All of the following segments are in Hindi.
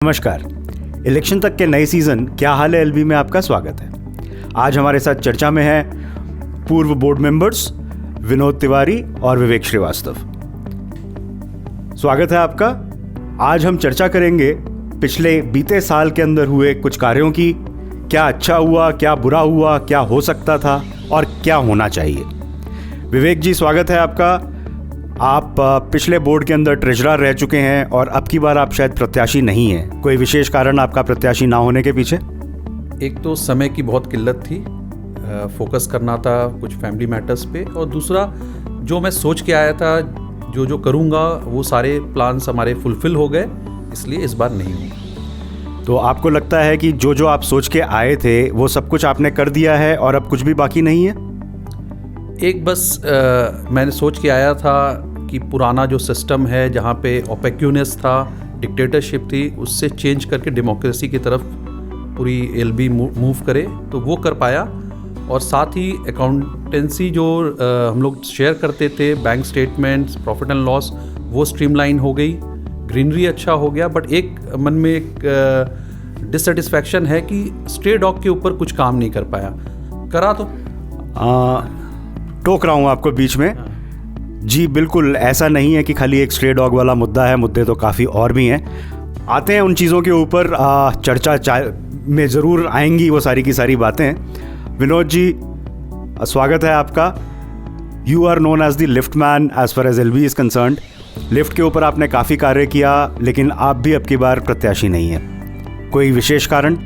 नमस्कार। इलेक्शन तक के नए सीज़न क्या हाल है एलबी में आपका स्वागत है। आज हमारे साथ चर्चा में है पूर्व बोर्ड मेंबर्स विनोद तिवारी और विवेक श्रीवास्तव। स्वागत है आपका। आज हम चर्चा करेंगे पिछले बीते साल के अंदर हुए कुछ कार्यों की, क्या अच्छा हुआ, क्या बुरा हुआ, क्या हो सकता था और क्या होना चाहिए। विवेक जी, स्वागत है आपका। आप पिछले बोर्ड के अंदर ट्रेजरर रह चुके हैं और अब की बार आप शायद प्रत्याशी नहीं हैं। कोई विशेष कारण आपका प्रत्याशी ना होने के पीछे? एक तो समय की बहुत किल्लत थी, फोकस करना था कुछ फैमिली मैटर्स पे, और दूसरा जो मैं सोच के आया था जो करूँगा वो सारे प्लान्स हमारे फुलफिल हो गए, इसलिए इस बार नहीं हुआ। तो आपको लगता है कि जो आप सोच के आए थे वो सब कुछ आपने कर दिया है और अब कुछ भी बाकी नहीं है? एक बस मैंने सोच के आया था कि पुराना जो सिस्टम है जहाँ पे ओपेक्यूनेस था, डिक्टेटरशिप थी, उससे चेंज करके डेमोक्रेसी की तरफ पूरी एलबी मूव करे, तो वो कर पाया। और साथ ही अकाउंटेंसी जो हम लोग शेयर करते थे, bank statements, profit and loss, वो स्ट्रीमलाइन हो गई, ग्रीनरी अच्छा हो गया। बट एक मन में एक डिससेटिस्फैक्शन है कि स्ट्रे डॉग के ऊपर कुछ काम नहीं कर पाया। करा तो टोक रहा हूँ आपको बीच में जी। बिल्कुल ऐसा नहीं है कि खाली एक स्ट्रे डॉग वाला मुद्दा है, मुद्दे तो काफ़ी और भी हैं। आते हैं उन चीज़ों के ऊपर, चर्चा में ज़रूर आएंगी वो सारी की सारी बातें। विनोद जी, स्वागत है आपका। You are known as the lift man as far as LB is concerned. Lift के ऊपर आपने काफ़ी कार्य किया, लेकिन आप भी अब की बार प्रत्याशी नहीं है। कोई विशेष कारण?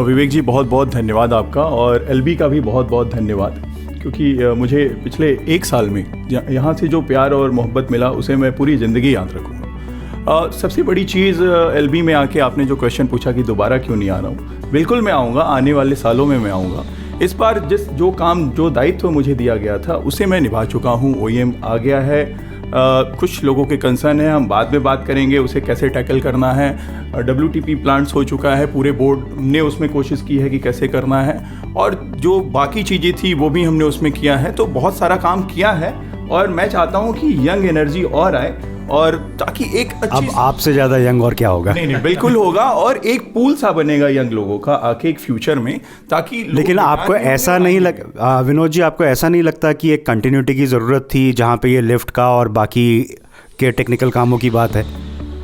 विवेक जी, बहुत बहुत धन्यवाद आपका, और एलबी का भी बहुत बहुत धन्यवाद, क्योंकि मुझे पिछले एक साल में यहाँ से जो प्यार और मोहब्बत मिला उसे मैं पूरी ज़िंदगी याद रखूँगा। सबसे बड़ी चीज़ एलबी में आके आपने जो क्वेश्चन पूछा कि दोबारा क्यों नहीं आ रहा हूँ, बिल्कुल मैं आऊँगा, आने वाले सालों में मैं आऊँगा। इस बार जो दायित्व मुझे दिया गया था उसे मैं निभा चुका हूँ। OEM आ गया है, कुछ लोगों के कंसर्न है, हम बाद में बात करेंगे उसे कैसे टैकल करना है। WTP प्लांट्स हो चुका है, पूरे बोर्ड ने उसमें कोशिश की है कि कैसे करना है, और जो बाकी चीज़ें थी वो भी हमने उसमें किया है। तो बहुत सारा काम किया है, और मैं चाहता हूँ कि यंग एनर्जी और आए, और ताकि एक अच्छी, अब आपसे ज़्यादा यंग और क्या होगा? नहीं बिल्कुल होगा, और एक पूल सा बनेगा यंग लोगों का आके एक फ्यूचर में, ताकि। लेकिन आपको ऐसा नहीं विनोद जी, आपको ऐसा नहीं लगता कि एक कंटिन्यूटी की ज़रूरत थी जहाँ पे ये लिफ्ट का और बाकी के टेक्निकल कामों की बात है?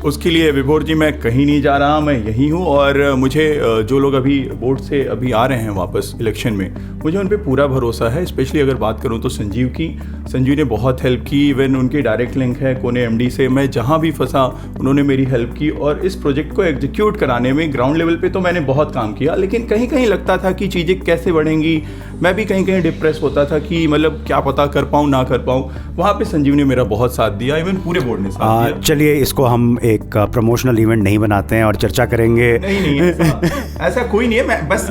उसके लिए विभोर जी मैं कहीं नहीं जा रहा, मैं यहीं हूँ। और मुझे जो लोग अभी बोर्ड से अभी आ रहे हैं वापस इलेक्शन में, मुझे उन पे पूरा भरोसा है। स्पेशली अगर बात करूँ तो संजीव ने बहुत हेल्प की। इवन उनकी डायरेक्ट लिंक है कोने MD से। मैं जहाँ भी फंसा उन्होंने मेरी हेल्प की, और इस प्रोजेक्ट को एग्जीक्यूट कराने में ग्राउंड लेवल पे तो मैंने बहुत काम किया, लेकिन कहीं कहीं लगता था कि चीज़ें कैसे बढ़ेंगी। मैं भी कहीं कहीं डिप्रेस होता था कि मतलब क्या पता कर पाऊँ ना कर पाऊँ। वहाँ पर संजीव ने मेरा बहुत साथ दिया, इवन पूरे बोर्ड ने साथ दिया। चलिए, इसको हम एक प्रमोशनल इवेंट नहीं बनाते हैं और चर्चा करेंगे। नहीं ऐसा कोई नहीं है। मैं बस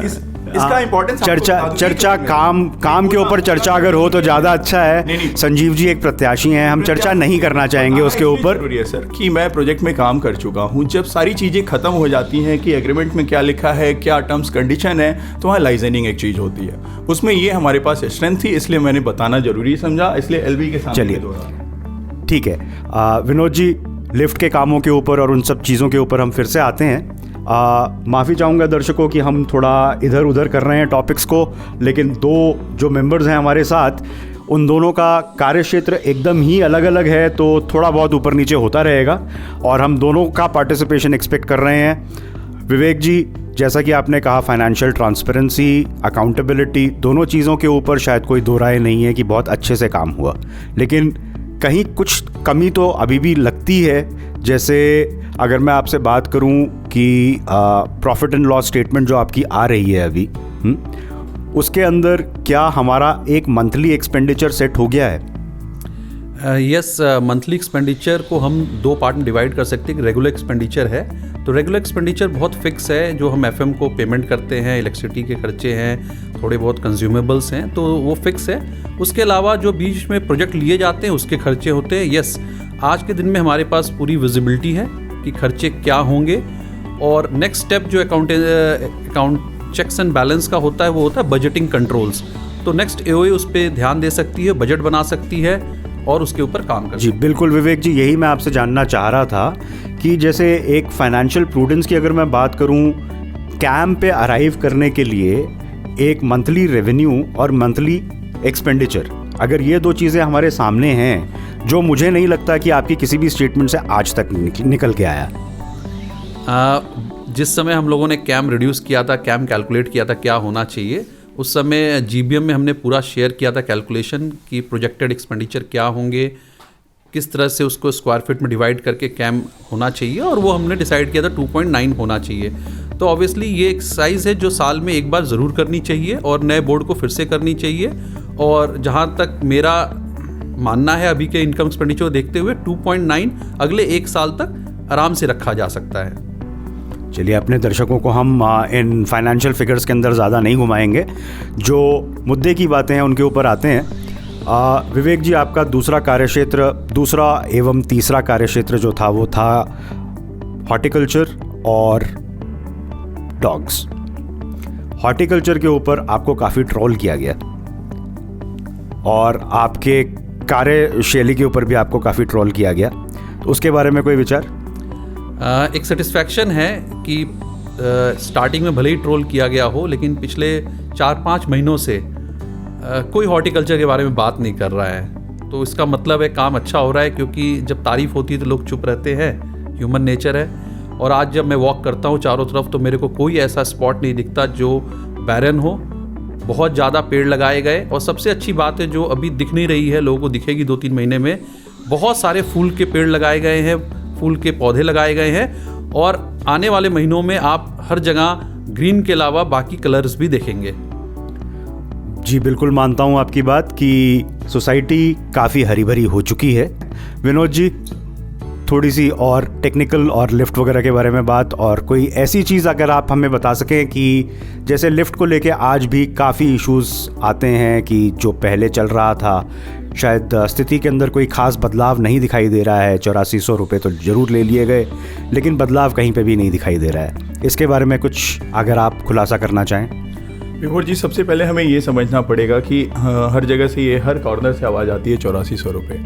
इसका इम्पोर्टेंस चर्चा काम के ऊपर चर्चा अगर हो तो ज़्यादा अच्छा है। नहीं। संजीव जी एक प्रत्याशी हैं, हम चर्चा नहीं करना चाहेंगे उसके ऊपर। जरूरी है सर कि मैं प्रोजेक्ट में काम कर चुका हूं। जब सारी चीज़ें खत्म हो जाती हैं कि एग्रीमेंट में क्या लिखा है, क्या टर्म्स कंडीशन है, तो वहाँ लाइजनिंग एक चीज़ होती है। उसमें ये हमारे पास स्ट्रेंथ थी, इसलिए मैंने बताना जरूरी समझा, इसलिए एलबी के सामने। चलिए ठीक है। विनोद जी, लिफ्ट के कामों के ऊपर और उन सब चीज़ों के ऊपर हम फिर से आते हैं। माफ़ी चाहूँगा दर्शकों कि हम थोड़ा इधर उधर कर रहे हैं टॉपिक्स को, लेकिन दो जो मेंबर्स हैं हमारे साथ, उन दोनों का कार्यक्षेत्र एकदम ही अलग अलग है, तो थोड़ा बहुत ऊपर नीचे होता रहेगा, और हम दोनों का पार्टिसिपेशन एक्सपेक्ट कर रहे हैं। विवेक जी, जैसा कि आपने कहा, फाइनेंशियल ट्रांसपेरेंसी, अकाउंटेबिलिटी, दोनों चीज़ों के ऊपर शायद कोई दो राय नहीं है कि बहुत अच्छे से काम हुआ, लेकिन कहीं कुछ कमी तो अभी भी लगती है। जैसे अगर मैं आपसे बात करूं कि प्रॉफिट एंड लॉस स्टेटमेंट जो आपकी आ रही है अभी, उसके अंदर क्या हमारा एक मंथली एक्सपेंडिचर सेट हो गया है? यस, मंथली एक्सपेंडिचर को हम दो पार्ट में डिवाइड कर सकते हैं कि रेगुलर एक्सपेंडिचर है, तो रेगुलर एक्सपेंडिचर बहुत फिक्स है, जो हम FM को पेमेंट करते हैं, इलेक्ट्रिसिटी के खर्चे हैं, थोड़े बहुत कंज्यूमेबल्स हैं, तो वो फिक्स है। उसके अलावा जो बीच में प्रोजेक्ट लिए जाते हैं उसके खर्चे होते हैं। यस, आज के दिन में हमारे पास पूरी विजिबिलिटी है कि खर्चे क्या होंगे, और नेक्स्ट स्टेप जो अकाउंट चेक्स एंड बैलेंस का होता है वो होता है बजटिंग कंट्रोल्स। तो नेक्स्ट AOA उस पर ध्यान दे सकती है, बजट बना सकती है, और उसके ऊपर काम कर जी बिल्कुल विवेक जी, यही मैं आपसे जानना चाह रहा था कि जैसे एक फाइनेंशियल प्रूडेंस की अगर मैं बात करूं, कैम पे अराइव करने के लिए एक मंथली रेवेन्यू और मंथली एक्सपेंडिचर, अगर ये दो चीज़ें हमारे सामने हैं, जो मुझे नहीं लगता कि आपकी किसी भी स्टेटमेंट से आज तक निकल के आया। जिस समय हम लोगों ने कैम रिड्यूस किया था, कैम कैलकुलेट किया था क्या होना चाहिए, उस समय जीबीएम में हमने पूरा शेयर किया था कैलकुलेशन कि प्रोजेक्टेड एक्सपेंडिचर क्या होंगे, किस तरह से उसको स्क्वायर फीट में डिवाइड करके कैम होना चाहिए, और वो हमने डिसाइड किया था 2.9 होना चाहिए। तो ऑब्वियसली ये एक्सरसाइज है जो साल में एक बार ज़रूर करनी चाहिए और नए बोर्ड को फिर से करनी चाहिए। और जहाँ तक मेरा मानना है अभी के इनकम एक्सपेंडिचर को देखते हुए 2.9 अगले एक साल तक आराम से रखा जा सकता है। चलिए, अपने दर्शकों को हम इन फाइनेंशियल फिगर्स के अंदर ज़्यादा नहीं घुमाएंगे, जो मुद्दे की बातें हैं उनके ऊपर आते हैं। विवेक जी, आपका दूसरा एवं तीसरा कार्यक्षेत्र जो था वो था हॉर्टिकल्चर और डॉग्स। हॉर्टिकल्चर के ऊपर आपको काफ़ी ट्रोल किया गया और आपके कार्यशैली के ऊपर भी आपको काफ़ी ट्रोल किया गया, तो उसके बारे में कोई विचार? एक सेटिस्फैक्शन है कि स्टार्टिंग में भले ही ट्रोल किया गया हो, लेकिन पिछले 4-5 महीनों से कोई हॉर्टिकल्चर के बारे में बात नहीं कर रहा है। तो इसका मतलब है काम अच्छा हो रहा है, क्योंकि जब तारीफ़ होती है तो लोग चुप रहते हैं, ह्यूमन नेचर है। और आज जब मैं वॉक करता हूँ चारों तरफ, तो मेरे को कोई ऐसा स्पॉट नहीं दिखता जो बैरन हो। बहुत ज़्यादा पेड़ लगाए गए, और सबसे अच्छी बात है जो अभी दिख नहीं रही है, लोगों को दिखेगी 2-3 महीने में, बहुत सारे फूल के पेड़ लगाए गए हैं, फूल के पौधे लगाए गए हैं, और आने वाले महीनों में आप हर जगह ग्रीन के अलावा बाकी कलर्स भी देखेंगे। जी बिल्कुल मानता हूँ आपकी बात कि सोसाइटी काफ़ी हरी भरी हो चुकी है। विनोद जी, थोड़ी सी और टेक्निकल और लिफ्ट वगैरह के बारे में बात, और कोई ऐसी चीज़ अगर आप हमें बता सकें कि जैसे लिफ्ट को लेके आज भी काफ़ी इश्यूज़ आते हैं कि जो पहले चल रहा था शायद स्थिति के अंदर कोई ख़ास बदलाव नहीं दिखाई दे रहा है। 8400 रुपये तो ज़रूर ले लिए गए, लेकिन बदलाव कहीं पे भी नहीं दिखाई दे रहा है। इसके बारे में कुछ अगर आप खुलासा करना चाहें। विभोर जी, सबसे पहले हमें ये समझना पड़ेगा कि हर जगह से ये हर कॉर्नर से आवाज़ आती है 8400 रुपये।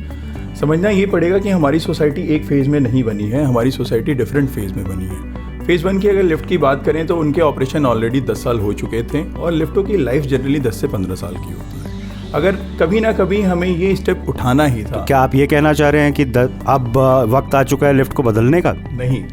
समझना ये पड़ेगा कि हमारी सोसाइटी एक फेज़ में नहीं बनी है, हमारी सोसाइटी डिफरेंट फेज़ में बनी है। फेज़ 1 की अगर लिफ्ट की बात करें तो उनके ऑपरेशन ऑलरेडी 10 साल हो चुके थे, और लिफ्टों की लाइफ जनरली 10 से 15 साल की होती है। अगर कभी ना कभी हमें ये स्टेप उठाना ही था। क्या आप ये कहना चाह रहे हैं कि अब वक्त आ चुका है लिफ्ट को बदलने का? नहीं,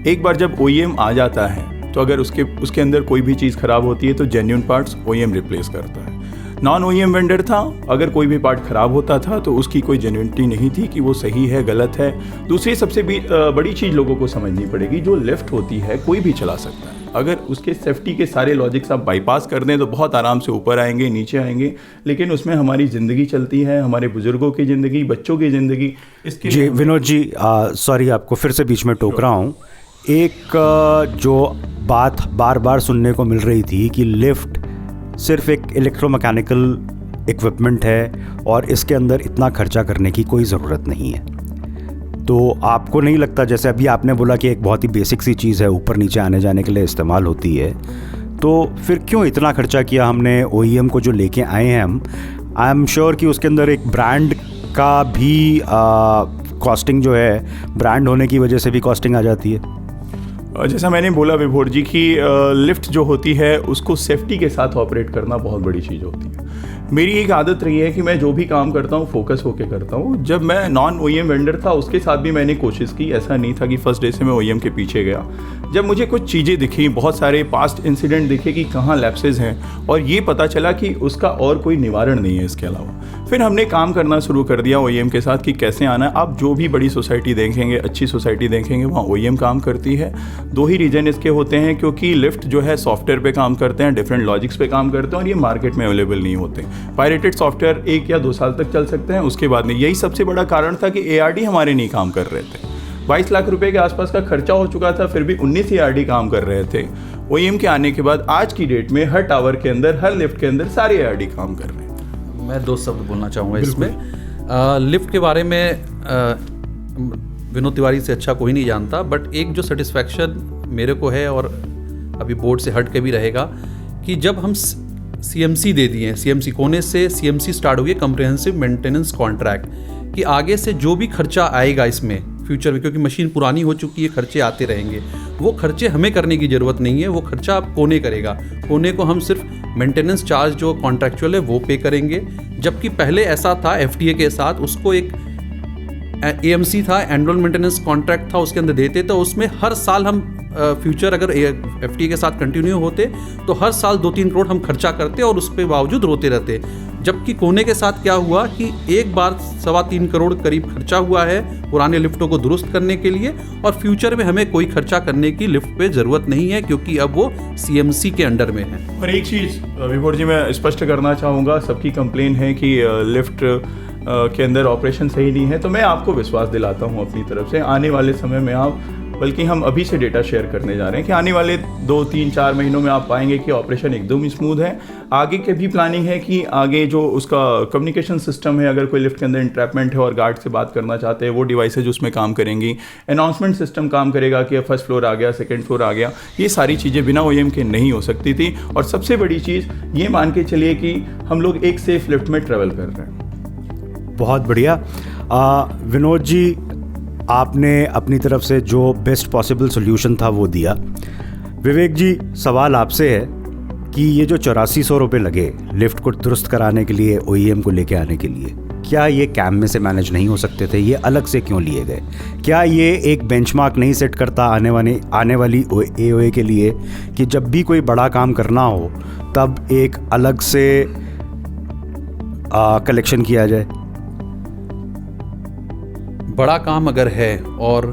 एक बार जब OEM आ जाता है तो अगर उसके अंदर कोई भी चीज़ ख़राब होती है तो जेन्युइन पार्ट्स OEM रिप्लेस करता है। नॉन OEM वेंडर था, अगर कोई भी पार्ट ख़राब होता था तो उसकी कोई जेन्युइनिटी नहीं थी कि वो सही है गलत है। दूसरी सबसे बड़ी चीज़ लोगों को समझनी पड़ेगी, जो लिफ्ट होती है कोई भी चला सकता है। अगर उसके सेफ्टी के सारे लॉजिक्स आप बाईपास कर दें तो बहुत आराम से ऊपर आएंगे, नीचे आएंगे, लेकिन उसमें हमारी ज़िंदगी चलती है, हमारे बुज़ुर्गों की ज़िंदगी, बच्चों की ज़िंदगी। इसके जी विनोद जी, सॉरी आपको फिर से बीच में टोक रहा हूँ। एक जो बात बार बार सुनने को मिल रही थी कि लिफ्ट सिर्फ एक इलेक्ट्रोमैकेनिकल इक्विपमेंट है और इसके अंदर इतना खर्चा करने की कोई ज़रूरत नहीं है। तो आपको नहीं लगता, जैसे अभी आपने बोला कि एक बहुत ही बेसिक सी चीज़ है, ऊपर नीचे आने जाने के लिए इस्तेमाल होती है, तो फिर क्यों इतना खर्चा किया हमने OEM को जो लेके आए हैं हम? आई एम श्योर कि उसके अंदर एक ब्रांड का भी कॉस्टिंग जो है, ब्रांड होने की वजह से भी कॉस्टिंग आ जाती है। जैसा मैंने बोला विभोर जी कि लिफ्ट जो होती है उसको सेफ्टी के साथ ऑपरेट करना बहुत बड़ी चीज़ होती है। मेरी एक आदत रही है कि मैं जो भी काम करता हूँ फोकस होके करता हूँ। जब मैं नॉन OEM वेंडर था उसके साथ भी मैंने कोशिश की, ऐसा नहीं था कि फर्स्ट डे से मैं OEM के पीछे गया। जब मुझे कुछ चीज़ें दिखी, बहुत सारे पास्ट इंसिडेंट दिखे कि कहाँ लैप्सेस हैं, और ये पता चला कि उसका और कोई निवारण नहीं है इसके अलावा, फिर हमने काम करना शुरू कर दिया OEM के साथ कि कैसे आना है। आप जो भी बड़ी सोसाइटी देखेंगे, अच्छी सोसाइटी देखेंगे, वहाँ OEM काम करती है। दो ही रीज़न इसके होते हैं, क्योंकि लिफ्ट जो है सॉफ्टवेयर पे काम करते हैं, डिफरेंट लॉजिक्स पे काम करते हैं, और ये मार्केट में अवेलेबल नहीं होते। पायरेटेड सॉफ्टवेयर 1 या 2 साल तक चल सकते हैं, उसके बाद नहीं। यही सबसे बड़ा कारण था कि ARD हमारे नहीं काम कर रहे थे। 22 लाख रुपए के आसपास का खर्चा हो चुका था, फिर भी 19 ARD काम कर रहे थे। OEM के आने के बाद आज की डेट में हर टावर के अंदर, हर लिफ्ट के अंदर सारे ARD काम कर रहे हैं। मैं 2 शब्द बोलना चाहूँगा इसमें। लिफ्ट के बारे में विनोद तिवारी से अच्छा कोई नहीं जानता, बट एक जो सेटिस्फैक्शन मेरे को है, और अभी बोर्ड से हट के भी रहेगा, कि जब हम CMC दे दिए, CMC कोने से CMC स्टार्ट हो गया, कम्प्रिहेंसिव मेंटेनेंस कॉन्ट्रैक्ट, कि आगे से जो भी खर्चा आएगा इसमें फ्यूचर में, क्योंकि मशीन पुरानी हो चुकी है, खर्चे आते रहेंगे, वो खर्चे हमें करने की ज़रूरत नहीं है, वो खर्चा आप कोने करेगा। कोने को हम सिर्फ मेंटेनेंस चार्ज जो कॉन्ट्रैक्चुअल है वो पे करेंगे। जबकि पहले ऐसा था एफटीए के साथ, उसको एक एएमसी था, एनुअल मेंटेनेंस कॉन्ट्रैक्ट था, उसके अंदर देते, तो उसमें हर साल हम फ्यूचर अगर एफटीए के साथ कंटिन्यू होते तो हर साल 2-3 करोड़ हम खर्चा करते और उस पे बावजूद रोते रहते। जबकि कोने के साथ क्या हुआ कि एक बार 3.25 करोड़ करीब खर्चा हुआ है पुराने लिफ्टों को दुरुस्त करने के लिए, और फ्यूचर में हमें कोई खर्चा करने की लिफ्ट पे ज़रूरत नहीं है, क्योंकि अब वो सीएमसी के अंडर में है। और एक चीज़ विभोर जी मैं स्पष्ट करना चाहूँगा, सबकी कंप्लेन है कि लिफ्ट के अंदर ऑपरेशन सही नहीं है, तो मैं आपको विश्वास दिलाता हूँ अपनी तरफ से, आने वाले समय में आप, बल्कि हम अभी से डेटा शेयर करने जा रहे हैं कि आने वाले 2-3-4 महीनों में आप पाएंगे कि ऑपरेशन एकदम ही स्मूथ है। आगे के भी प्लानिंग है कि आगे जो उसका कम्युनिकेशन सिस्टम है, अगर कोई लिफ्ट के अंदर इंट्रैपमेंट है और गार्ड से बात करना चाहते हैं, वो डिवाइसेज उसमें काम करेंगी, अनाउंसमेंट सिस्टम काम करेगा कि फर्स्ट फ्लोर आ गया, सेकेंड फ्लोर आ गया। ये सारी चीज़ें बिना OEM के नहीं हो सकती थी। और सबसे बड़ी चीज़ ये मान के चलिए कि हम लोग एक सेफ लिफ्ट में ट्रेवल कर रहे हैं। बहुत बढ़िया। विनोद जी, आपने अपनी तरफ से जो बेस्ट पॉसिबल सोल्यूशन था वो दिया। विवेक जी, सवाल आपसे है कि ये जो 8400 रुपये लगे लिफ्ट को दुरुस्त कराने के लिए, OEM को लेके आने के लिए, क्या ये कैम में से मैनेज नहीं हो सकते थे? ये अलग से क्यों लिए गए? क्या ये एक बेंचमार्क नहीं सेट करता आने वाली AOA के लिए कि जब भी कोई बड़ा काम करना हो तब एक अलग से कलेक्शन किया जाए? बड़ा काम अगर है और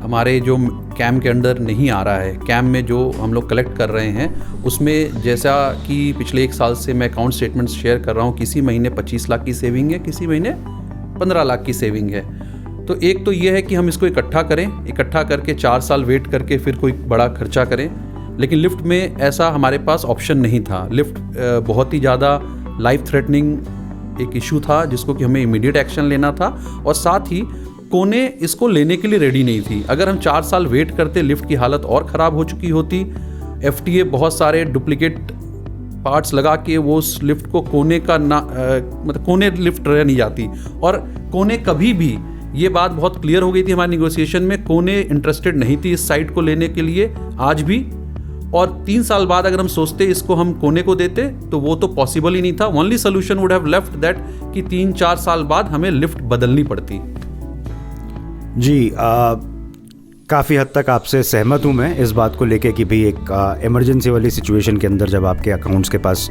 हमारे जो कैम के अंदर नहीं आ रहा है, कैम में जो हम लोग कलेक्ट कर रहे हैं उसमें, जैसा कि पिछले 1 साल से मैं अकाउंट स्टेटमेंट्स शेयर कर रहा हूँ, किसी महीने 25 लाख की सेविंग है, किसी महीने 15 लाख की सेविंग है। तो एक तो ये है कि हम इसको इकट्ठा करें, इकट्ठा करके 4 साल वेट करके फिर कोई बड़ा खर्चा करें। लेकिन लिफ्ट में ऐसा हमारे पास ऑप्शन नहीं था। लिफ्ट बहुत ही ज़्यादा लाइफ थ्रेटनिंग एक इशू था जिसको कि हमें इमीडिएट एक्शन लेना था, और साथ ही कोने इसको लेने के लिए रेडी नहीं थी। अगर हम 4 साल वेट करते, लिफ्ट की हालत और ख़राब हो चुकी होती। एफटीए बहुत सारे डुप्लीकेट पार्ट्स लगा के वो उस लिफ्ट को कोने का मतलब कोने लिफ्ट रह नहीं जाती। और कोने कभी भी, ये बात बहुत क्लियर हो गई थी हमारे निगोसिएशन में, कोने इंटरेस्टेड नहीं थी इस साइट को लेने के लिए आज भी। और 3 साल बाद अगर हम सोचते इसको हम कोने को देते तो वो तो पॉसिबल ही नहीं था। Only solution would have left that कि 3-4 साल बाद हमें लिफ्ट बदलनी पड़ती। जी, काफ़ी हद तक आपसे सहमत हूँ मैं इस बात को लेके कि भाई एक इमरजेंसी वाली सिचुएशन के अंदर जब आपके अकाउंट्स के पास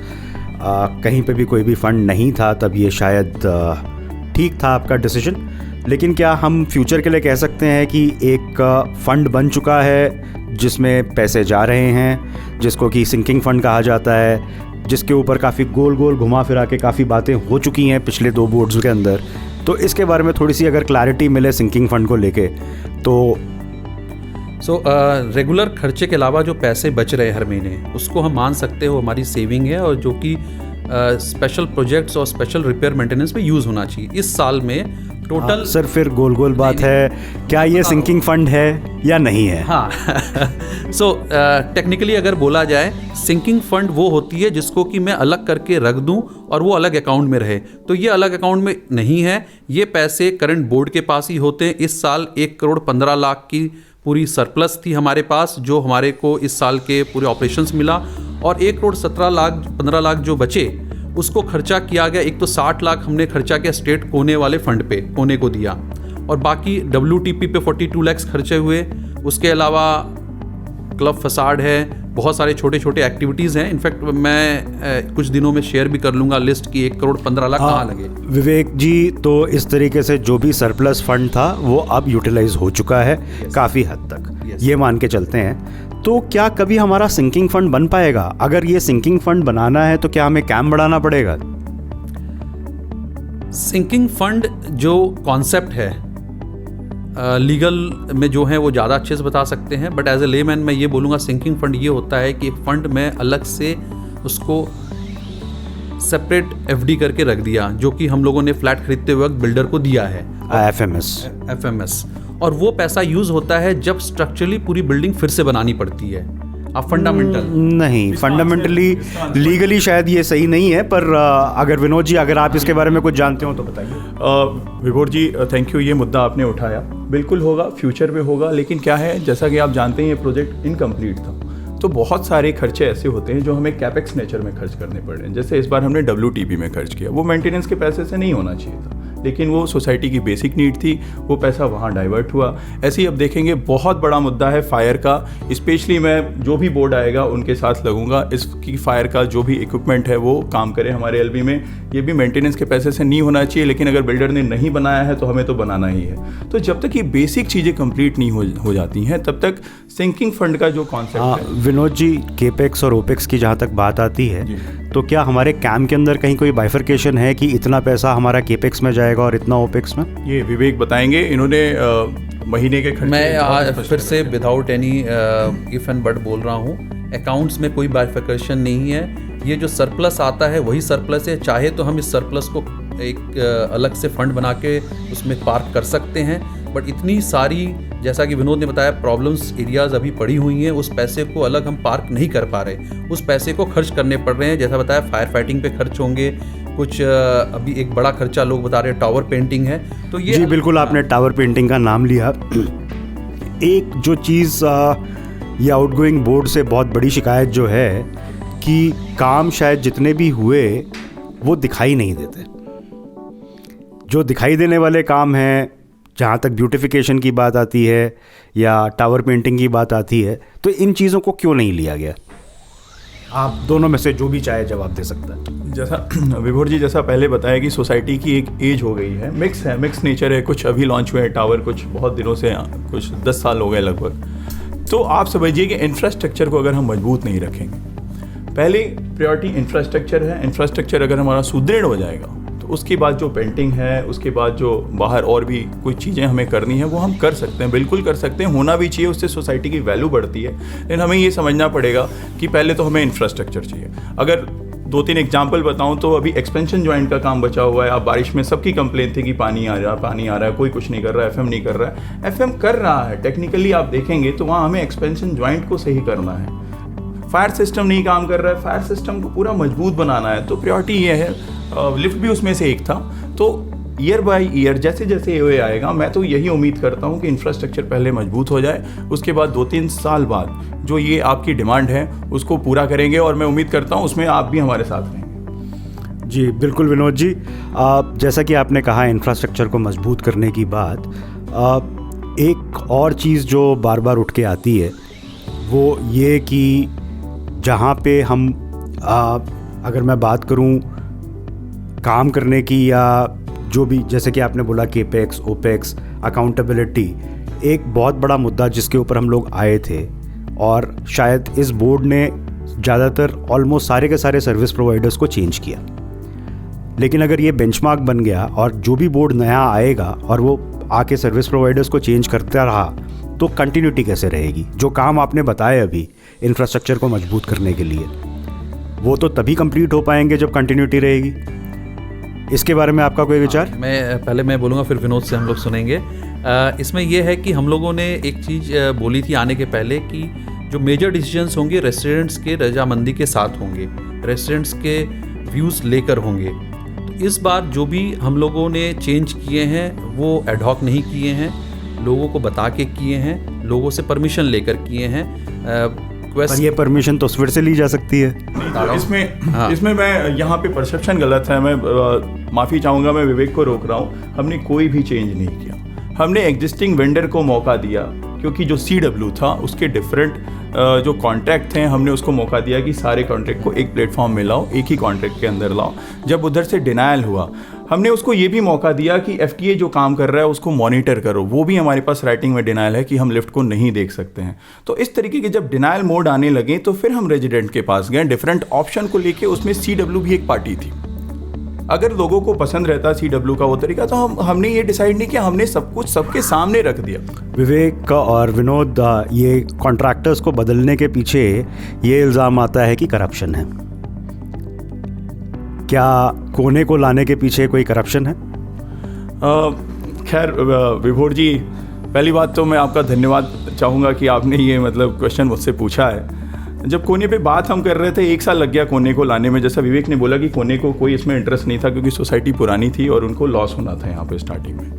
कहीं पे भी कोई भी फंड नहीं था, तब ये शायद ठीक था आपका डिसीजन। लेकिन क्या हम फ्यूचर के लिए कह सकते हैं कि एक फ़ंड बन चुका है जिसमें पैसे जा रहे हैं, जिसको कि सिंकिंग फ़ंड कहा जाता है, जिसके ऊपर काफ़ी गोल गोल घुमा फिरा के काफ़ी बातें हो चुकी हैं पिछले 2 बोर्ड्स के अंदर? तो इसके बारे में थोड़ी सी अगर क्लैरिटी मिले सिंकिंग फ़ंड को लेके तो। रेगुलर खर्चे के अलावा जो पैसे बच रहे हैं हर महीने, उसको हम मान सकते हो हमारी सेविंग है, और जो कि स्पेशल प्रोजेक्ट्स और स्पेशल रिपेयर मेंटेनेंस में यूज़ होना चाहिए। इस साल में टोटल सर फिर गोल गोल बात है, क्या ये सिंकिंग फंड है या नहीं है? हाँ टेक्निकली अगर बोला जाए, सिंकिंग फंड वो होती है जिसको कि मैं अलग करके रख दूं और वो अलग अकाउंट में रहे। तो ये अलग अकाउंट में नहीं है, ये पैसे करंट बोर्ड के पास ही होते हैं। इस साल 1 करोड़ 15 लाख की पूरी सरप्लस थी हमारे पास, जो हमारे को इस साल के पूरे ऑपरेशंस मिला, और 1 करोड़ 15 लाख जो बचे उसको खर्चा किया गया। एक तो 60 लाख हमने खर्चा किया स्टेट कोने वाले फंड पे, कोने को दिया, और बाकी WTP पे 42 लाख खर्चे हुए। उसके अलावा क्लब फसाड है, बहुत सारे छोटे छोटे एक्टिविटीज़ हैं। इनफैक्ट मैं कुछ दिनों में शेयर भी कर लूँगा लिस्ट की 1 करोड़ 15 लाख कहाँ लगे। विवेक जी, तो इस तरीके से जो भी सरप्लस फंड था वो अब यूटिलाइज हो चुका है काफ़ी हद तक, ये मान के चलते हैं। तो क्या कभी हमारा सिंकिंग फंड बन पाएगा? अगर ये सिंकिंग फंड बनाना है तो क्या हमें कैम बढ़ाना पड़ेगा? सिंकिंग फंड जो कॉन्सेप्ट है, लीगल में जो है वो ज़्यादा अच्छे से बता सकते हैं, बट एज ए लेमैन मैं ये बोलूँगा सिंकिंग फंड ये होता है कि एक फ़ंड में अलग से उसको सेपरेट FD करके रख दिया, जो कि हम लोगों ने फ्लैट खरीदते वक्त बिल्डर को दिया है, FMS, और वो पैसा यूज़ होता है जब स्ट्रक्चरली पूरी बिल्डिंग फिर से बनानी पड़ती है। आप फंडामेंटल नहीं, फंडामेंटली लीगली शायद ये सही नहीं है, पर अगर विनोद जी अगर आप इसके बारे में कुछ जानते हो तो बताइए। विभोर जी थैंक यू, ये मुद्दा आपने उठाया। बिल्कुल होगा, फ्यूचर में होगा, लेकिन क्या है, जैसा कि आप जानते हैं ये प्रोजेक्ट इनकम्प्लीट था, तो बहुत सारे खर्चे ऐसे होते हैं जो हमें कैपेक्स नेचर में खर्च करने पड़ रहे हैं। जैसे इस बार हमने WTP में खर्च किया, वो मेंटेनेंस के पैसे से नहीं होना चाहिए था, लेकिन वो सोसाइटी की बेसिक नीड थी, वो पैसा वहाँ डाइवर्ट हुआ। ऐसे ही अब देखेंगे बहुत बड़ा मुद्दा है फायर का, स्पेशली मैं जो भी बोर्ड आएगा उनके साथ लगूंगा, इसकी फायर का जो भी इक्विपमेंट है वो काम करे हमारे LB में। ये भी मेंटेनेंस के पैसे से नहीं होना चाहिए, लेकिन अगर बिल्डर ने नहीं बनाया है तो हमें तो बनाना ही है। तो जब तक ये बेसिक चीज़ें कंप्लीट नहीं हो जाती हैं तब तक सिंकिंग फंड का जो कॉन्सेप्ट है। विनोद जी, केपेक्स और ओपेक्स की जहाँ तक बात आती है, तो क्या हमारे कैम के अंदर कहीं कोई बाइफर्केशन है कि इतना पैसा हमारा केपेक्स में जाएगा और इतना ओपेक्स में? ये विवेक बताएंगे, इन्होंने महीने के खर्चे। मैं आज फिर से without any if and but बोल रहा हूँ, अकाउंट्स में कोई बाइफर्केशन नहीं है। ये जो सरप्लस आता है वही सरप्लस है, चाहे तो हम इस सरप्लस को एक अलग से फंड बना के उसमें पार्क कर सकते हैं, बट इतनी सारी, जैसा कि विनोद ने बताया, प्रॉब्लम्स एरियाज़ अभी पड़ी हुई हैं, उस पैसे को अलग हम पार्क नहीं कर पा रहे, उस पैसे को खर्च करने पड़ रहे हैं। जैसा बताया, फायर फाइटिंग पे खर्च होंगे कुछ, अभी एक बड़ा खर्चा लोग बता रहे हैं टावर पेंटिंग है, तो ये जी बिल्कुल, आपने टावर पेंटिंग का नाम लिया। एक जो चीज़ ये आउटगोइंग बोर्ड से बहुत बड़ी शिकायत जो है कि काम शायद जितने भी हुए वो दिखाई नहीं देते। जो दिखाई देने वाले काम हैं, जहाँ तक ब्यूटिफिकेशन की बात आती है या टावर पेंटिंग की बात आती है, तो इन चीज़ों को क्यों नहीं लिया गया? आप दोनों में से जो भी चाहे जवाब दे सकता है। जैसा विभोर जी जैसा पहले बताया कि सोसाइटी की एक एज हो गई है, मिक्स नेचर है, कुछ अभी लॉन्च हुए हैं टावर, कुछ बहुत दिनों से, कुछ 10 साल हो गए लगभग। तो आप समझिए कि इंफ्रास्ट्रक्चर को अगर हम मजबूत नहीं रखेंगे, पहले प्रायोरिटी इंफ्रास्ट्रक्चर है, इंफ्रास्ट्रक्चर अगर हमारा सुदृढ़ हो जाएगा तो उसके बाद जो पेंटिंग है, उसके बाद जो बाहर और भी कुछ चीज़ें हमें करनी है वो हम कर सकते हैं, बिल्कुल कर सकते हैं, होना भी चाहिए, उससे सोसाइटी की वैल्यू बढ़ती है। लेकिन हमें ये समझना पड़ेगा कि पहले तो हमें इंफ्रास्ट्रक्चर चाहिए। अगर 2-3 एग्जाम्पल बताऊं तो अभी एक्सपेंशन जॉइंट का काम बचा हुआ है। अब बारिश में सबकी कंप्लेंट थी कि पानी आ रहा है, कोई कुछ नहीं कर रहा है, FM नहीं कर रहा है। FM कर रहा है, टेक्निकली आप देखेंगे तो वहाँ हमें एक्सपेंशन जॉइंट को सही करना है। फायर सिस्टम नहीं काम कर रहा है, फायर सिस्टम को पूरा मजबूत बनाना है, तो प्रायोरिटी ये है। लिफ्ट भी उसमें से एक था। तो ईयर बाय ईयर जैसे जैसे ये आएगा, मैं तो यही उम्मीद करता हूँ कि इंफ्रास्ट्रक्चर पहले मजबूत हो जाए, उसके बाद 2-3 साल बाद जो ये आपकी डिमांड है उसको पूरा करेंगे, और मैं उम्मीद करता हूँ उसमें आप भी हमारे साथ रहेंगे। जी बिल्कुल विनोद जी, जैसा कि आपने कहा इंफ्रास्ट्रक्चर को मजबूत करने की बात, एक और चीज़ जो बार बार उठ के आती है वो ये कि जहाँ पे हम अगर मैं बात करूँ काम करने की, या जो भी, जैसे कि आपने बोला केपेक्स, ओपेक्स, अकाउंटेबिलिटी, एक बहुत बड़ा मुद्दा जिसके ऊपर हम लोग आए थे, और शायद इस बोर्ड ने ज़्यादातर ऑलमोस्ट सारे के सारे सर्विस प्रोवाइडर्स को चेंज किया। लेकिन अगर ये बेंचमार्क बन गया और जो भी बोर्ड नया आएगा और वो आके सर्विस प्रोवाइडर्स को चेंज करता रहा, तो कंटिन्यूटी कैसे रहेगी? जो काम आपने बताए अभी इंफ्रास्ट्रक्चर को मजबूत करने के लिए, वो तो तभी कंप्लीट हो पाएंगे जब कंटिन्यूटी रहेगी। इसके बारे में आपका कोई विचार? मैं बोलूँगा, फिर विनोद से हम लोग सुनेंगे। इसमें यह है कि हम लोगों ने एक चीज़ बोली थी आने के पहले कि जो मेजर डिसीजंस होंगे रेसिडेंट्स के रजामंदी के साथ होंगे, रेसिडेंट्स के व्यूज़ लेकर होंगे। तो इस बार जो भी हम लोगों ने चेंज किए हैं वो एडहॉक नहीं किए हैं, लोगों को बता के किए हैं, लोगों से परमिशन लेकर किए हैं। पर ये परमिशन तो फिर से ली जा सकती है। इसमें मैं यहाँ पे परसेप्शन गलत है, मैं माफ़ी चाहूँगा, मैं विवेक को रोक रहा हूँ। हमने कोई भी चेंज नहीं किया, हमने एग्जिस्टिंग वेंडर को मौका दिया, क्योंकि जो CW था उसके डिफरेंट जो कॉन्ट्रैक्ट थे, हमने उसको मौका दिया कि सारे कॉन्ट्रैक्ट को एक प्लेटफॉर्म में लाओ, एक ही कॉन्ट्रैक्ट के अंदर लाओ। जब उधर से डिनायल हुआ, हमने उसको ये भी मौका दिया कि FTA जो काम कर रहा है उसको मॉनिटर करो। वो भी हमारे पास राइटिंग में डिनायल है कि हम लिफ्ट को नहीं देख सकते हैं। तो इस तरीके के जब डिनायल मोड आने लगे तो फिर हम रेजिडेंट के पास गए, डिफरेंट ऑप्शन को लेके, उसमें CW भी एक पार्टी थी। अगर लोगों को पसंद रहता CW का वो तरीका, तो हमने ये डिसाइड नहीं किया, हमने सब कुछ सबके सामने रख दिया। विवेक और विनोद, ये कॉन्ट्रैक्टर्स को बदलने के पीछे ये इल्ज़ाम आता है कि करप्शन है। क्या कोने को लाने के पीछे कोई करप्शन है? खैर विभोर जी, पहली बात तो मैं आपका धन्यवाद चाहूँगा कि आपने ये क्वेश्चन मुझसे पूछा है। जब कोने पे बात हम कर रहे थे, 1 साल लग गया कोने को लाने में। जैसा विवेक ने बोला कि कोने को कोई इसमें इंटरेस्ट नहीं था क्योंकि सोसाइटी पुरानी थी और उनको लॉस होना था यहाँ पे स्टार्टिंग में।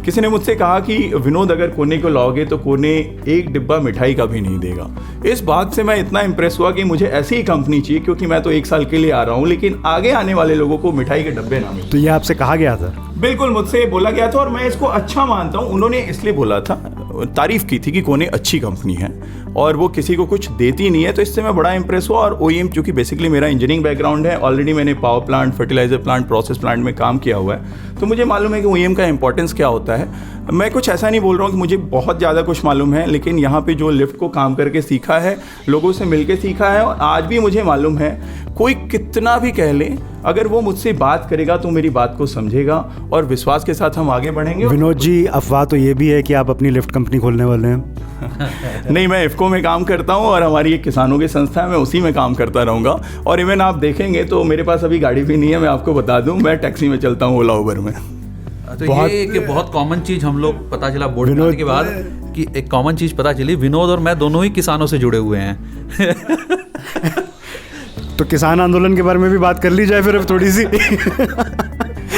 किसी ने मुझसे कहा कि विनोद अगर कोने को लाओगे तो कोने एक डिब्बा मिठाई का भी नहीं देगा। इस बात से मैं इतना इंप्रेस हुआ कि मुझे ऐसी ही कंपनी चाहिए, क्योंकि मैं तो 1 साल के लिए आ रहा हूँ लेकिन आगे आने वाले लोगों को मिठाई के डब्बे ना मिले। तो ये आपसे कहा गया था? बिल्कुल, मुझसे बोला गया था और मैं इसको अच्छा मानता हूँ। उन्होंने इसलिए बोला था, तारीफ की थी कि कोने अच्छी कंपनी है और वो किसी को कुछ देती नहीं है, तो इससे मैं बड़ा इंप्रेस हुआ। और OEM, क्योंकि बेसिकली मेरा इंजीनियरिंग बैकग्राउंड है, ऑलरेडी मैंने power plant, fertiliser plant, process plant में काम किया हुआ है, तो मुझे मालूम है कि OEM का इंपॉर्टेंस क्या होता है। मैं कुछ ऐसा नहीं बोल रहा हूँ कि मुझे बहुत ज़्यादा कुछ मालूम है, लेकिन यहाँ पे जो लिफ्ट को काम करके सीखा है, लोगों से मिलके सीखा है, और आज भी मुझे मालूम है कोई कितना भी कह ले, अगर वो मुझसे बात करेगा तो मेरी बात को समझेगा और विश्वास के साथ हम आगे बढ़ेंगे। विनोद जी, अफवाह तो ये भी है कि आप अपनी लिफ्ट कंपनी खोलने वाले हैं। नहीं, मैं इफ़को में काम करता हूँ और हमारी एक किसानों की संस्था है, मैं उसी में काम करता रहूँगा। और इवन आप देखेंगे तो मेरे पास अभी गाड़ी भी नहीं है, मैं आपको बता दूँ, मैं टैक्सी में चलता हूँ, ओला उबर में। तो ये एक बहुत कॉमन चीज़ हम लोग पता चला बोर्ड बनाने के बाद, कि एक कॉमन चीज़ पता चली, विनोद और मैं दोनों ही किसानों से जुड़े हुए हैं। तो किसान आंदोलन के बारे में भी बात कर ली जाए फिर अब थोड़ी सी।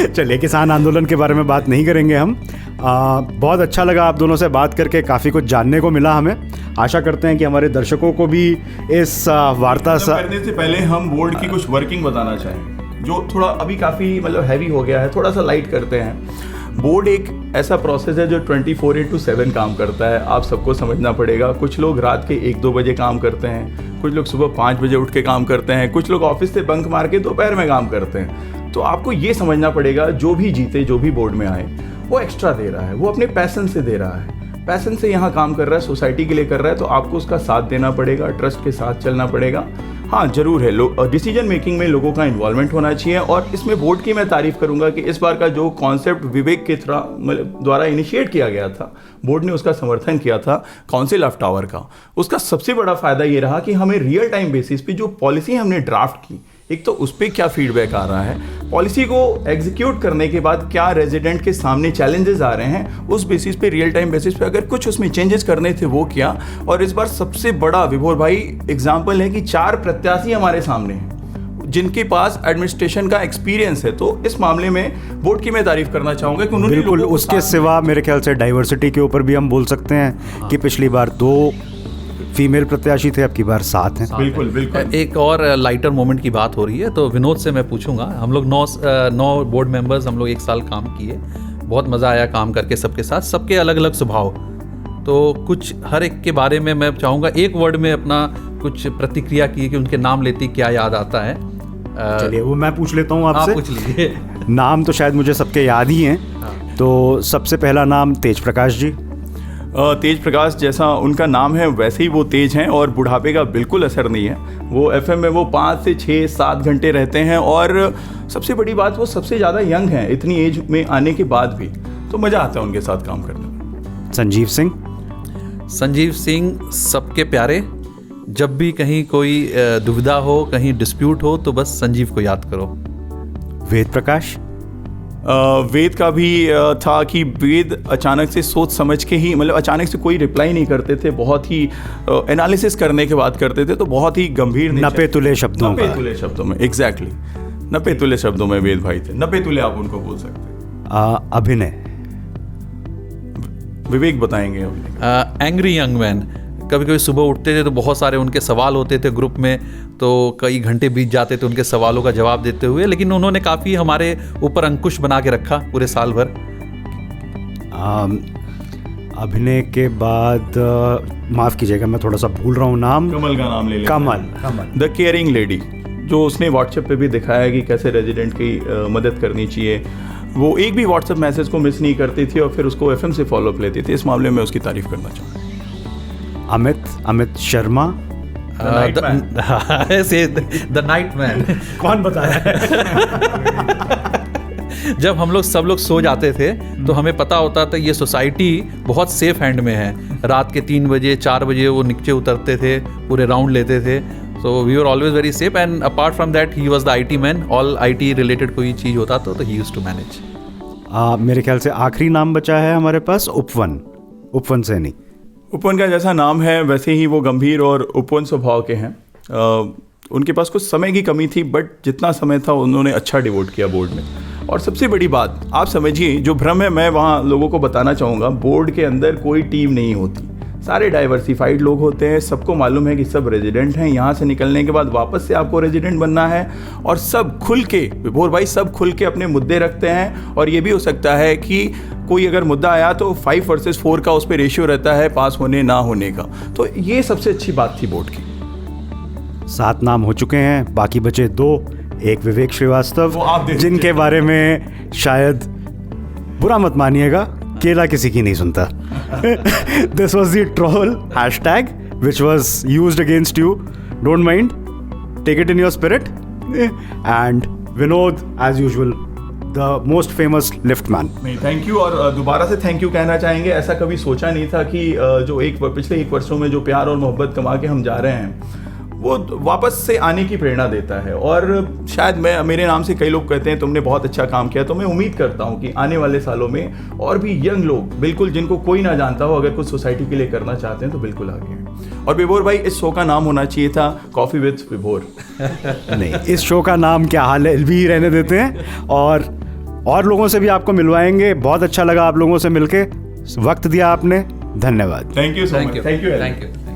चलिए, किसान आंदोलन के बारे में बात नहीं करेंगे हम। बहुत अच्छा लगा आप दोनों से बात करके, काफ़ी कुछ जानने को मिला हमें। आशा करते हैं कि हमारे दर्शकों को भी इस वार्ता करने से पहले हम बोर्ड की कुछ वर्किंग बताना चाहें, जो थोड़ा अभी काफ़ी मतलब हैवी हो गया है, थोड़ा सा लाइट करते हैं। बोर्ड एक ऐसा प्रोसेस है जो 24/7 काम करता है, आप सबको समझना पड़ेगा। कुछ लोग रात के 1-2 बजे काम करते हैं, कुछ लोग सुबह 5 बजे उठ के काम करते हैं, कुछ लोग ऑफिस से बंक मार के दोपहर में काम करते हैं। तो आपको ये समझना पड़ेगा, जो भी जीते, जो भी बोर्ड में आए, वो एक्स्ट्रा दे रहा है, वो अपने पैशन से दे रहा है, पैशन से यहाँ काम कर रहा है, सोसाइटी के लिए कर रहा है, तो आपको उसका साथ देना पड़ेगा, ट्रस्ट के साथ चलना पड़ेगा। हाँ, जरूर है, डिसीजन मेकिंग में लोगों का इन्वॉल्वमेंट होना चाहिए। और इसमें बोर्ड की मैं तारीफ करूंगा कि इस बार का जो कॉन्सेप्ट विवेक के द्वारा इनिशिएट किया गया था, बोर्ड ने उसका समर्थन किया था, काउंसिल ऑफ टावर का। उसका सबसे बड़ा फायदा ये रहा कि हमें रियल टाइम बेसिस पे जो पॉलिसी हमने ड्राफ्ट की, एक तो उस पर क्या फीडबैक आ रहा है, पॉलिसी को एग्जीक्यूट करने के बाद क्या रेजिडेंट के सामने चैलेंजेस आ रहे हैं, उस बेसिस पे, रियल टाइम बेसिस पे अगर कुछ उसमें चेंजेस करने थे वो किया। और इस बार सबसे बड़ा, विभोर भाई, एग्जाम्पल है कि 4 प्रत्याशी हमारे सामने हैं जिनके पास एडमिनिस्ट्रेशन का एक्सपीरियंस है। तो इस मामले में बोर्ड की मैं तारीफ करना चाहूँगा कि उन्होंने बिल्कुल, उसके सिवा मेरे ख्याल से डाइवर्सिटी के ऊपर भी हम बोल सकते हैं कि पिछली बार 2 फीमेल प्रत्याशी थे, अब की बार 7 हैं। बिल्कुल बिल्कुल। एक और लाइटर मोमेंट की बात हो रही है, तो विनोद से मैं पूछूंगा, हम लोग 9 बोर्ड मेंबर्स, हम लोग 1 साल काम किए, बहुत मज़ा आया काम करके सबके साथ, सबके अलग अलग स्वभाव। तो कुछ हर एक के बारे में मैं चाहूँगा एक वर्ड में अपना कुछ प्रतिक्रिया की, कि उनके नाम लेते क्या याद आता है। चलिए, वो मैं पूछ लेता हूँ आपसे। आप पूछ लीजिए। नाम तो शायद मुझे सबके याद ही हैं। तो सबसे पहला नाम तेज प्रकाश जी। तेज प्रकाश, जैसा उनका नाम है वैसे ही वो तेज हैं और बुढ़ापे का बिल्कुल असर नहीं है। वो FM में वो 5 से 6-7 घंटे रहते हैं और सबसे बड़ी बात, वो सबसे ज़्यादा यंग हैं इतनी एज में आने के बाद भी, तो मज़ा आता है उनके साथ काम करने में। संजीव सिंह। संजीव सिंह सबके प्यारे, जब भी कहीं कोई दुविधा हो, कहीं डिस्प्यूट हो, तो बस संजीव को याद करो। वेद प्रकाश। वेद का भी था कि वेद अचानक से सोच समझ के ही, मतलब अचानक से कोई रिप्लाई नहीं करते थे, बहुत ही एनालिसिस करने के बाद करते थे, तो बहुत ही गंभीर, नपे तुले शब्दों में, एग्जैक्टली, नपे तुले शब्दों में वेद भाई थे। नपे तुले आप उनको बोल सकते हैं। अभिनय। विवेक बताएंगे। Angry young man. कभी कभी सुबह उठते थे तो बहुत सारे उनके सवाल होते थे ग्रुप में, तो कई घंटे बीत जाते थे उनके सवालों का जवाब देते हुए, लेकिन उन्होंने काफ़ी हमारे ऊपर अंकुश बना के रखा पूरे साल भर। अभिनय के बाद माफ़ कीजिएगा, मैं थोड़ा सा भूल रहा हूँ नाम। कमल का नाम ले लें। कमल, द केयरिंग लेडी, जो उसने व्हाट्सएप पे भी दिखाया कि कैसे रेजिडेंट की मदद करनी चाहिए। वो एक भी व्हाट्सएप मैसेज को मिस नहीं करती थी और फिर उसको FM से फॉलोअप लेती थी। इस मामले में उसकी तारीफ करना चाहूँगा। Amit Sharma. The night man. कौन बताया? जब हम लोग सब लोग सो जाते थे तो हमें पता होता था ये सोसाइटी बहुत सेफ हैंड में है। रात के 3 बजे 4 बजे वो नीचे उतरते थे, पूरे राउंड लेते थे, so we were always very safe. And apart from that he was the IT man. All IT related कोई चीज़ होता तो ही यूज्ड टू मैनेज। मेरे ख्याल से आखिरी नाम बचा है हमारे पास, उपवन सैनी। उपवन का जैसा नाम है वैसे ही वो गंभीर और उपवन स्वभाव के हैं। उनके पास कुछ समय की कमी थी, बट जितना समय था उन्होंने अच्छा डिवोट किया बोर्ड में। और सबसे बड़ी बात आप समझिए, जो भ्रम है मैं वहाँ लोगों को बताना चाहूँगा, बोर्ड के अंदर कोई टीम नहीं होती, सारे डाइवर्सिफाइड लोग होते हैं। सबको मालूम है कि सब रेजिडेंट हैं, यहाँ से निकलने के बाद वापस से आपको रेजिडेंट बनना है। और सब खुल के, विभोर भाई, सब खुल के अपने मुद्दे रखते हैं। और ये भी हो सकता है कि कोई अगर मुद्दा आया तो 5 वर्सेस 4 का उस पर रेशियो रहता है, पास होने ना होने का। तो ये सबसे अच्छी बात थी बोर्ड की। 7 नाम हो चुके हैं, बाकी बचे 2। एक विवेक श्रीवास्तव, वो आप दे जिनके बारे में शायद बुरा मत मानिएगा, केला किसी की नहीं सुनता। This was the troll hashtag which was used against you. Don't mind, take it in your spirit. And Vinod as usual the most famous lift man. नहीं, थैंक यू। और दोबारा से थैंक यू कहना चाहेंगे। ऐसा कभी सोचा नहीं था कि जो पिछले 1 वर्षों में जो प्यार और मोहब्बत कमा के हम जा रहे हैं वो वापस से आने की प्रेरणा देता है। और शायद मेरे नाम से कई लोग कहते हैं तुमने बहुत अच्छा काम किया। तो मैं उम्मीद करता हूं कि आने वाले सालों में और भी यंग लोग, बिल्कुल जिनको कोई ना जानता हो, अगर कुछ सोसाइटी के लिए करना चाहते हैं तो बिल्कुल आगे हैं। और विभोर भाई, इस शो का नाम होना चाहिए था कॉफ़ी विद विभोर। नहीं, इस शो का नाम क्या हाल है भी ही रहने देते हैं। और लोगों से भी आपको मिलवाएंगे। बहुत अच्छा लगा आप लोगों से मिलके, वक्त दिया आपने, धन्यवाद। Thank you so much. Thank you.